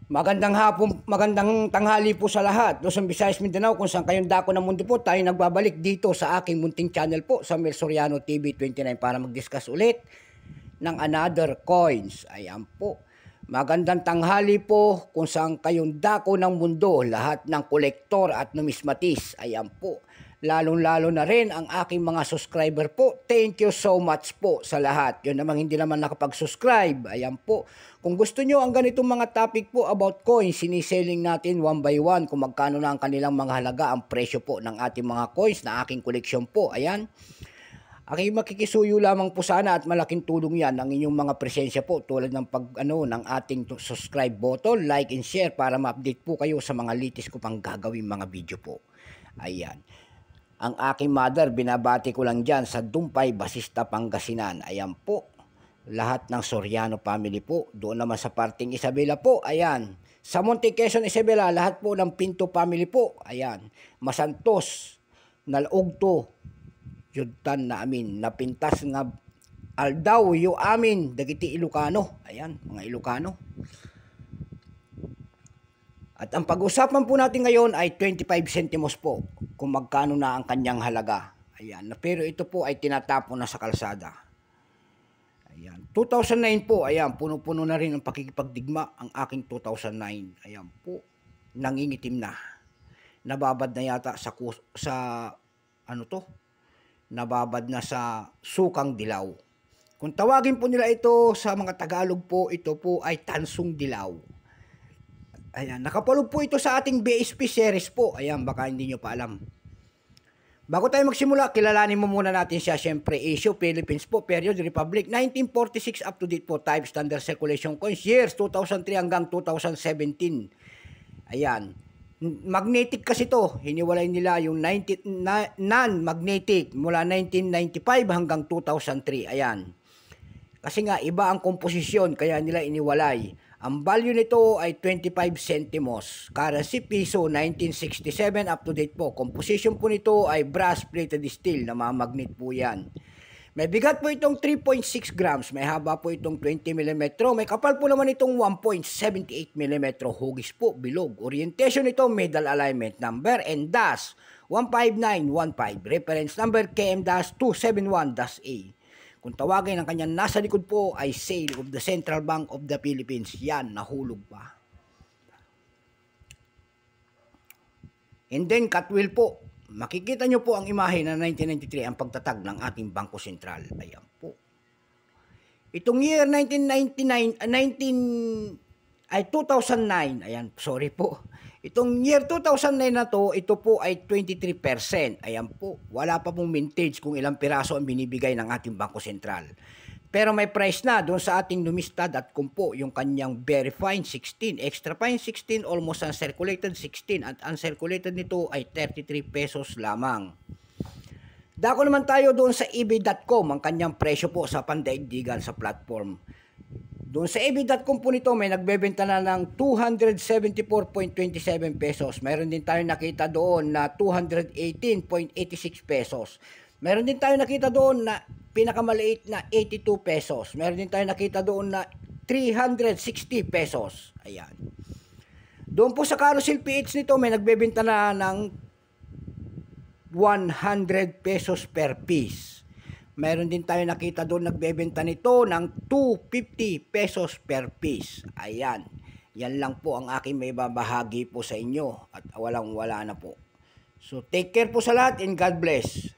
Magandang hapon, magandang tanghali po sa lahat. Luzon, Visayas, Mindanao, kung saan kayong dako ng mundo po, tayo nagbabalik dito sa aking munting channel po, sa Mel Soriano TV 29 para mag-discuss ulit ng another coins. Ayan po. Magandang tanghali po kung saan kayong dako ng mundo, lahat ng kolektor at numismatis. Ayan po. Lalong-lalo na rin ang aking mga subscriber po. Thank you so much po sa lahat. Yun namang hindi naman nakapag-subscribe. Ayan po. Kung gusto nyo ang ganitong mga topic po about coins, siniselling natin one by one kung magkano na ang kanilang mga halaga, ang presyo po ng ating mga coins na aking koleksyon po. Ayan. Aking makikisuyo lamang po sana at malaking tulong yan ang inyong mga presensya po tulad ng ng ating subscribe button, like and share para ma-update po kayo sa mga latest ko pang gagawin mga video po. Ayan. Ang aking mother, binabati ko lang dyan sa Dumpay, Basista, Pangasinan. Ayan po. Lahat ng Soriano family po. Doon naman sa parting Isabela po. Ayan. Sa Monte Quezon, Isabela, lahat po ng Pinto family po. Ayan. Masantos, Nalaugto, Yudtan na amin. Napintas nga Aldaw, yu amin. Dagiti Ilocano. Ayan, mga Ilocano. At ang pag-usapan po natin ngayon ay 25 centimos po kung magkano na ang kanyang halaga. Ayan. Pero ito po ay tinatapon na sa kalsada. Ayan. 2009 po. Ayan. Puno-puno na rin ang pakikipagdigma ang aking 2009. Ayan po. Nangingitim na. Nababad na yata sa ano to? Nababad na sa sukang dilaw. Kung tawagin po nila ito sa mga Tagalog po, ito po ay tansong dilaw. Ayan, nakapalog po ito sa ating BSP series po. Ayan, baka hindi nyo pa alam. Bago tayo magsimula, kilalanin mo muna natin siya. Siyempre, issue, Philippines po, period, Republic, 1946 up to date po, type, standard circulation coins, years 2003 hanggang 2017. Ayan. Magnetic kasi to. Hiniwalay nila yung non-magnetic mula 1995 hanggang 2003. Ayan. Kasi nga, iba ang komposisyon, kaya nila iniwalay. Ang value nito ay 25 centimos. Currency piso 1967 up to date po. Composition po nito ay brass plated steel na mamagnet po yan. May bigat po itong 3.6 grams. May haba po itong 20 mm. May kapal po naman itong 1.78 mm. Hugis po, bilog. Orientation nito, middle alignment number and dash 15915. Reference number KM-271-A. Kung tawagin ang kanyang nasa likod po ay sale of the Central Bank of the Philippines. Yan, nahulog pa. And then, Catwheel po. Makikita nyo po ang imahe na 1993 ang pagtatag ng ating Bangko Sentral. Ayan po. Itong year 2009, ayan, sorry po. Itong year 2009 na to, ito po ay 23%. Ayan po, wala pa pong mintage kung ilang piraso ang binibigay ng ating Bangko Sentral. Pero may price na doon sa ating numista.com po, yung kanyang very fine 16, extra fine 16, almost uncirculated 16, at uncirculated nito ay 33 pesos lamang. Dako naman tayo doon sa ebay.com, ang kanyang presyo po sa pandaigdigan sa platform. Doon sa ebay.com po nito, may nagbebenta na ng 274.27 pesos. Mayroon din tayo nakita doon na 218.86 pesos. Mayroon din tayo nakita doon na pinakamaliit na 82 pesos. Mayroon din tayo nakita doon na 360 pesos. Ayan. Doon po sa Carousel PH nito, may nagbebenta na ng 100 pesos per piece. Mayroon din tayo nakita doon nagbebenta nito ng 250 pesos per piece. Ayan. Yan lang po ang aking may babahagi po sa inyo. At walang-wala na po. So take care po sa lahat and God bless.